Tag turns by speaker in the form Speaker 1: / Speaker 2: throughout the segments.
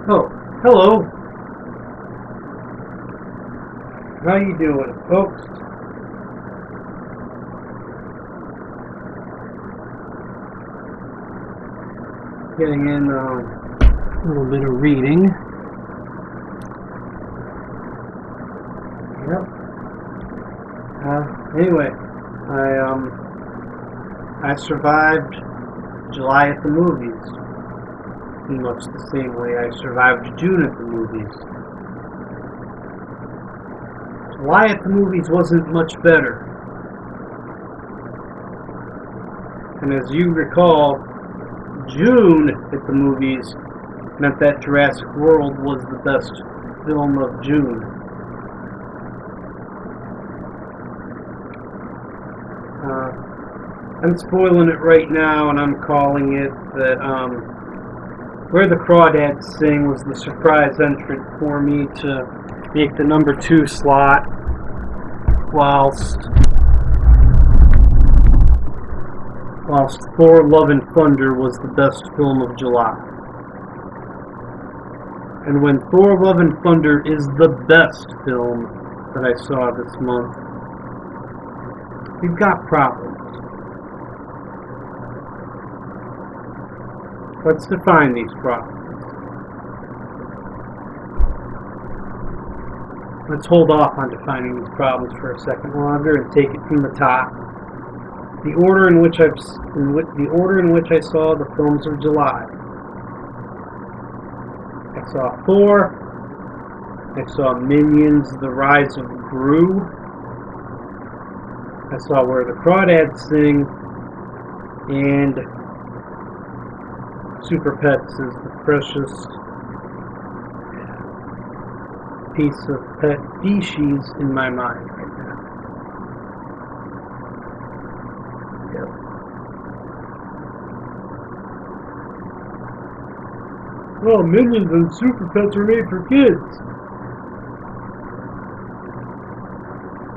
Speaker 1: Oh, hello. How you doing, folks? Getting in a little bit of reading. Yep. Anyway, I survived July at the movies. Pretty much the same way I survived June at the movies. July at the movies wasn't much better. And as you recall, June at the movies meant that Jurassic World was the best film of June. I'm spoiling it right now, and I'm calling it that Where the Crawdads Sing was the surprise entrant for me to make the number 2 slot, whilst Thor Love and Thunder was the best film of July. And when Thor Love and Thunder is the best film that I saw this month, we've got problems. Let's define these problems. Let's hold off on defining these problems for a second longer and take it from the top. The order in which I saw the films of July. I saw Thor. I saw Minions: The Rise of Gru. I saw Where the Crawdads Sing, and Superpets is the precious piece of pet species in my mind right now. Yep. Well, Minions and Superpets are made for kids.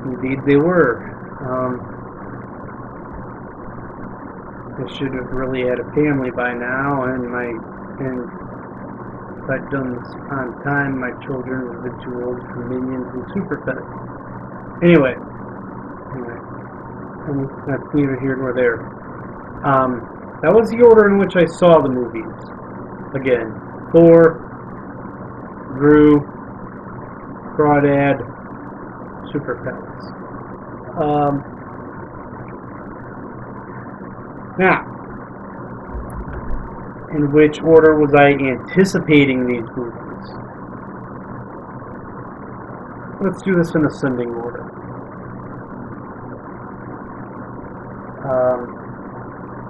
Speaker 1: Indeed they were. I should have really had a family by now, and if I'd done this on time, my children would have been too old for Minions and Superpets. Anyway, that's neither here nor there. That was the order in which I saw the movies. Again, Thor, Gru, Crawdad, Superpets. Now, in which order was I anticipating these movies? Let's do this in ascending order.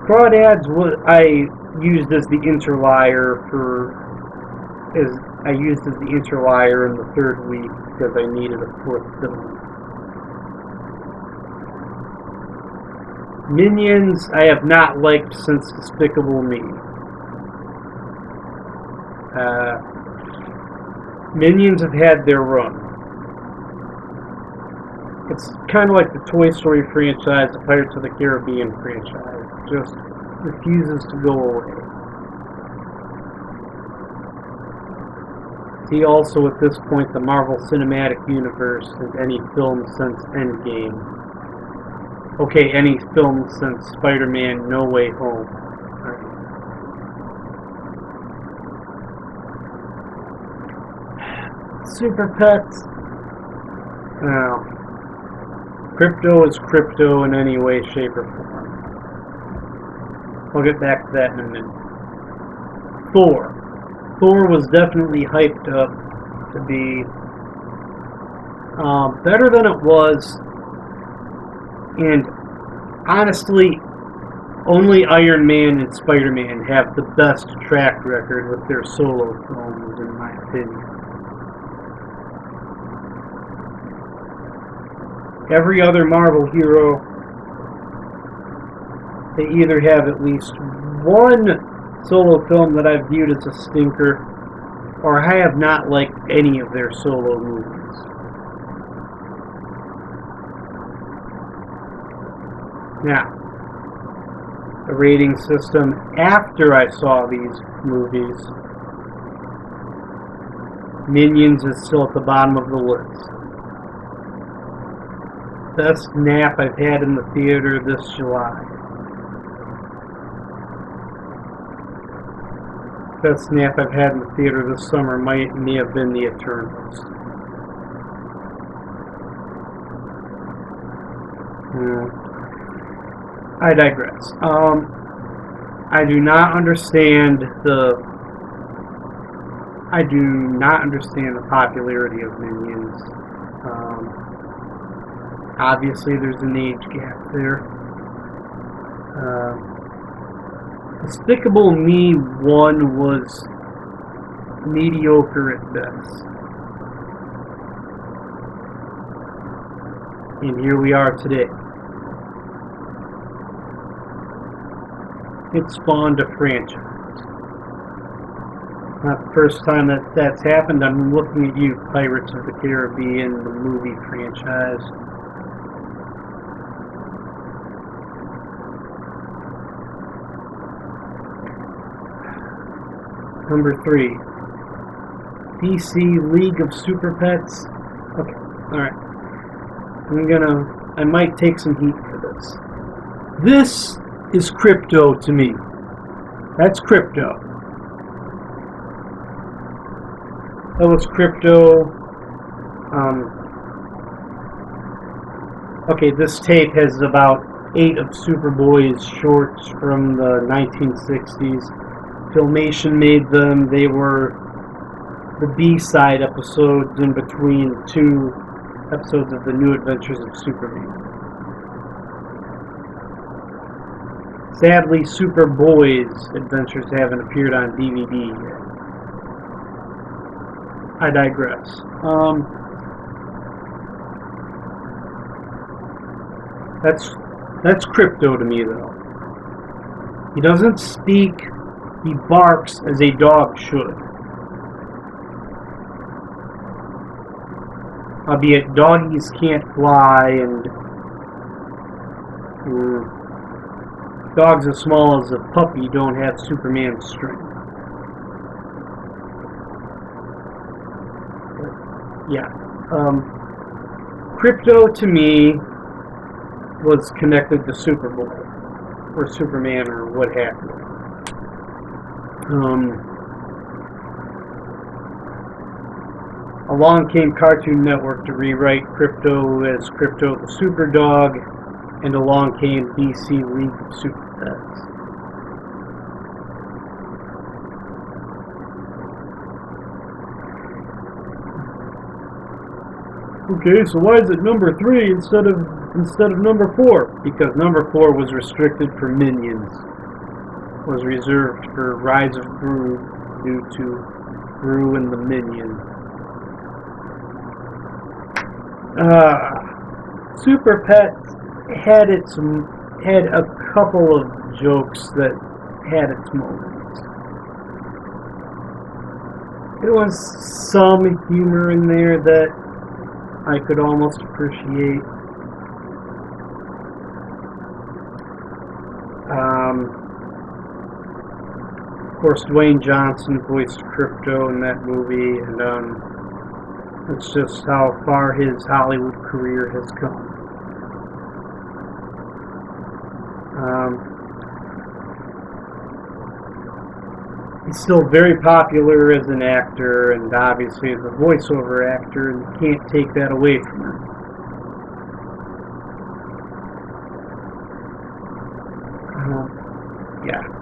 Speaker 1: Crawdads I used as the interlier in the third week because I needed a fourth film. Minions I have not liked since Despicable Me. Minions have had their run. It's kind of like the Toy Story franchise, the Pirates of the Caribbean franchise. It just refuses to go away. See also at this point the Marvel Cinematic Universe and any film since Endgame. Okay, any film since Spider-Man No Way Home. Right. Superpets. Now, crypto is crypto in any way, shape, or form. I'll get back to that in a minute. Thor. Thor was definitely hyped up to be better than it was. And honestly, only Iron Man and Spider-Man have the best track record with their solo films, in my opinion. Every other Marvel hero, they either have at least one solo film that I've viewed as a stinker, or I have not liked any of their solo movies. Now, the rating system after I saw these movies Minions is still at the bottom of the list. Best nap I've had in the theater this July. Best nap I've had in the theater this summer may have been The Eternals. I digress. I do not understand the popularity of Minions. Obviously, there's an age gap there. Despicable Me 1 was mediocre at best. And here we are today. It spawned a franchise. Not the first time that's happened. I'm looking at you, Pirates of the Caribbean, the movie franchise. Number 3. DC League of Superpets. Okay, alright. I might take some heat for this. This is Crypto to me. That's Crypto. That was Crypto. Okay, this tape has about 8 of Superboy's shorts from the 1960s. Filmation made them. They were the B-side episodes in between 2 episodes of The New Adventures of Superman. Sadly, Superboy's adventures haven't appeared on DVD yet. I digress. That's Crypto to me, though. He doesn't speak. He barks as a dog should. Albeit doggies can't fly, and dogs as small as a puppy don't have Superman's strength. Yeah. Crypto to me was connected to Superboy, or Superman, or what have you. Along came Cartoon Network to rewrite Crypto as Crypto the Superdog, and along came DC League of Superpets. Okay, so why is it number 3 instead of number 4? Because number 4 was restricted for Minions. Was reserved for Rise of Gru due to Gru and the Minion. Superpets had a couple of jokes that had its moments. There was some humor in there that I could almost appreciate. Of course, Dwayne Johnson voiced Crypto in that movie, and it's just how far his Hollywood career has come. He's still very popular as an actor, and obviously as a voiceover actor, and you can't take that away from him.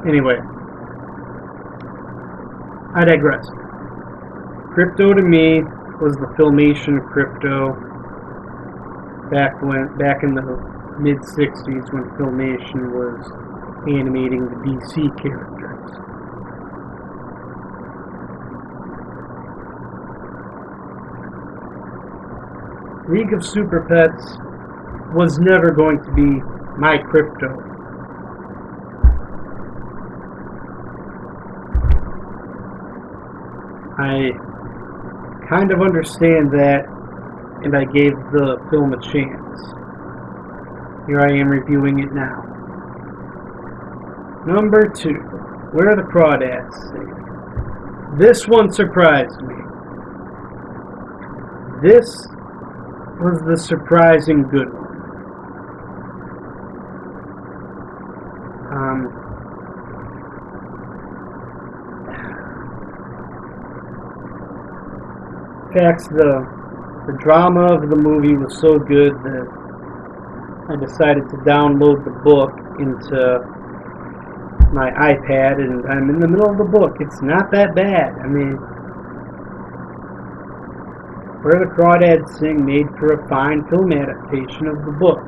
Speaker 1: Anyway, I digress. Crypto to me was the Filmation Crypto back in the mid-60s when Filmation was animating the DC characters. League of Superpets was never going to be my Crypto. I kind of understand that, and I gave the film a chance. Here I am reviewing it now. Number 2, Where the Crawdads Sing. This one surprised me. this was the surprising good one. In fact, the drama of the movie was so good that I decided to download the book into my iPad, and I'm in the middle of the book. It's not that bad. I mean, Where the Crawdads Sing made for a fine film adaptation of the book.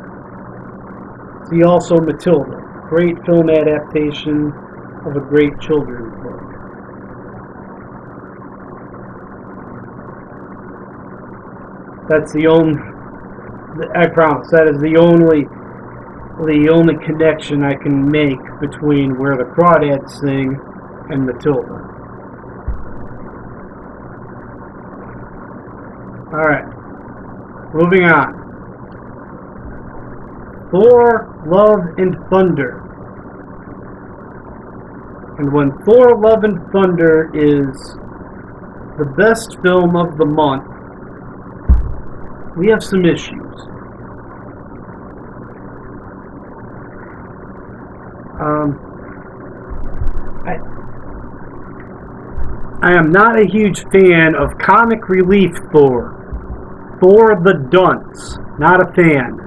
Speaker 1: See also Matilda, great film adaptation of a great children's book. That's the only, I promise, that is the only connection I can make between Where the Crawdads Sing and Matilda. Alright, moving on. Thor, Love and Thunder. And when Thor, Love and Thunder is the best film of the month, we have some issues. I am not a huge fan of comic relief Thor. Thor the Dunce. Not a fan.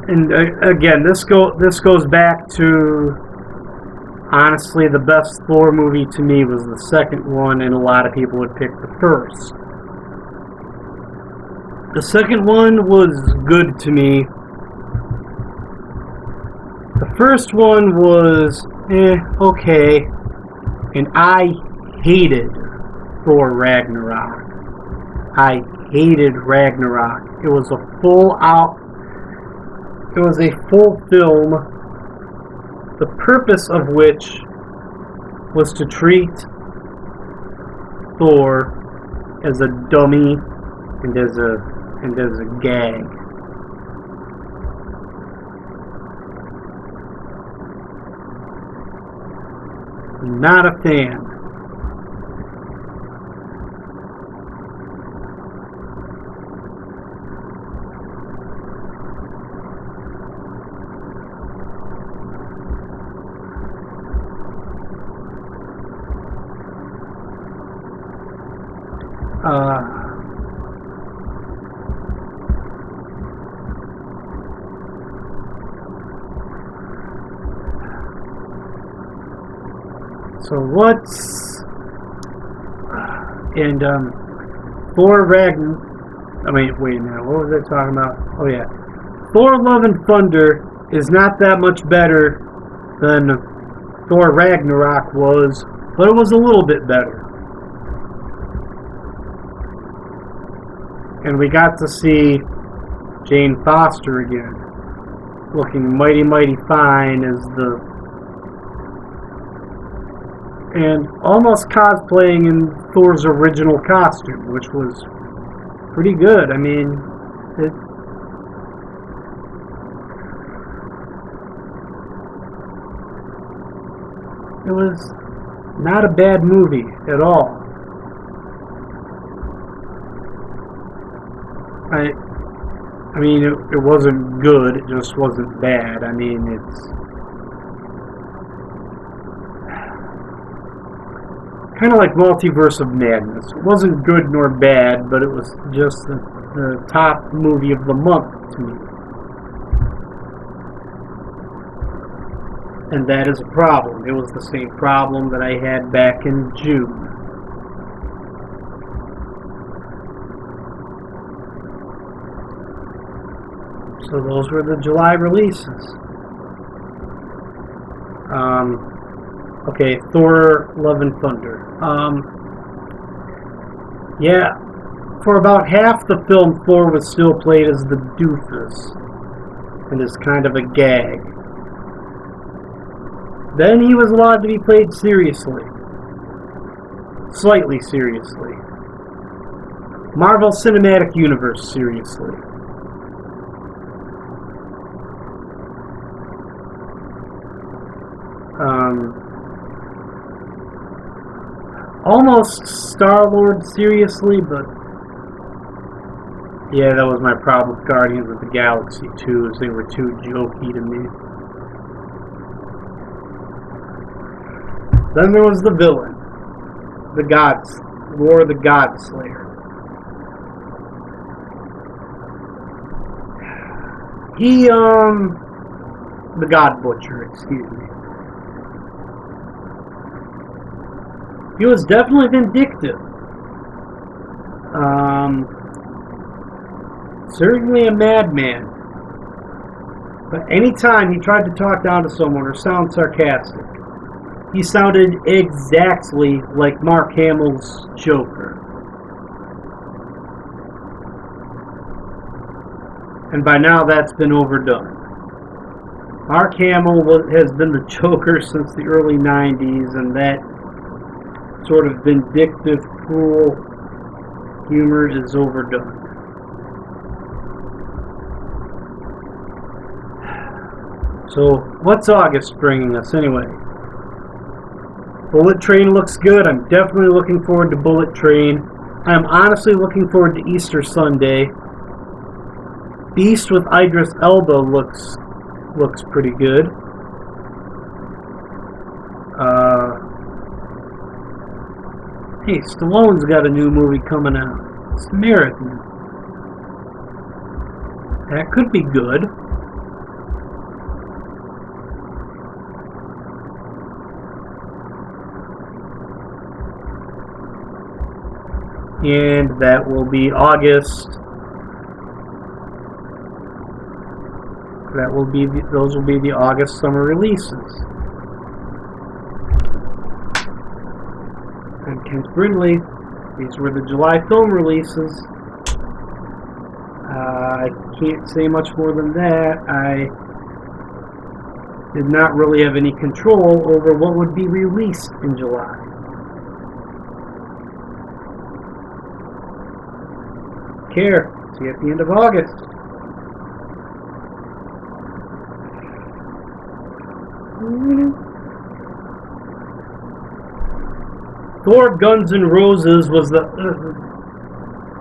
Speaker 1: And again, this goes back to, honestly, the best Thor movie to me was the second one, and a lot of people would pick the first. The second one was good to me. The first one was, okay. And I hated Thor Ragnarok. I hated Ragnarok. It was a full film, the purpose of which was to treat Thor as a dummy and as a gag. Not a fan. So what's and Thor Ragnarok? Wait a minute. What was I talking about? Oh yeah, Thor: Love and Thunder is not that much better than Thor Ragnarok was, but it was a little bit better. And we got to see Jane Foster again, looking mighty fine as and almost cosplaying in Thor's original costume, which was pretty good. I mean, it was not a bad movie at all. I mean, it wasn't good, it just wasn't bad. I mean, it's kind of like Multiverse of Madness. It wasn't good nor bad, but it was just the top movie of the month to me. And that is a problem. It was the same problem that I had back in June. So those were the July releases. Okay, Thor, Love and Thunder. Yeah, for about half the film, Thor was still played as the doofus and as kind of a gag. Then he was allowed to be played seriously. Slightly seriously. Marvel Cinematic Universe seriously. almost Star-Lord seriously, but yeah, that was my problem with Guardians of the Galaxy 2, is they were too jokey to me. Then there was the villain, War the Godslayer. The God Butcher, excuse me. He was definitely vindictive. Certainly a madman. But anytime he tried to talk down to someone or sound sarcastic, he sounded exactly like Mark Hamill's Joker. And by now that's been overdone. Mark Hamill has been the Joker since the early 90s, and that sort of vindictive, cruel humor is overdone. So, what's August bringing us anyway? Bullet Train looks good. I'm definitely looking forward to Bullet Train. I'm honestly looking forward to Easter Sunday. Beast with Idris Elba looks pretty good. Hey, Stallone's got a new movie coming out. Samaritan. That could be good. And that will be August. Those will be the August summer releases. And Kent Brindley, these were the July film releases. I can't say much more than that. I did not really have any control over what would be released in July. Care. See you at the end of August. Thor Guns N' Roses was the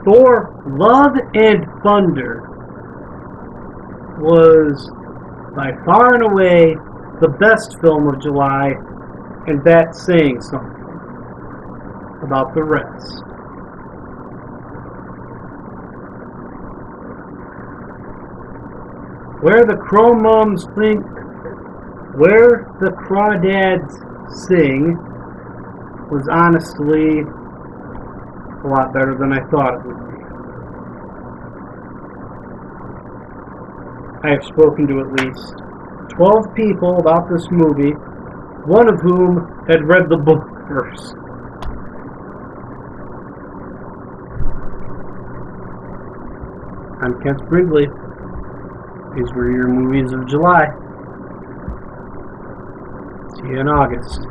Speaker 1: Thor Love and Thunder was by far and away the best film of July, and that's saying something about the rest. Where the Crawdads Sing was honestly a lot better than I thought it would be. I have spoken to at least 12 people about this movie, one of whom had read the book first. I'm Kent Brindley. These were your movies of July. See you in August.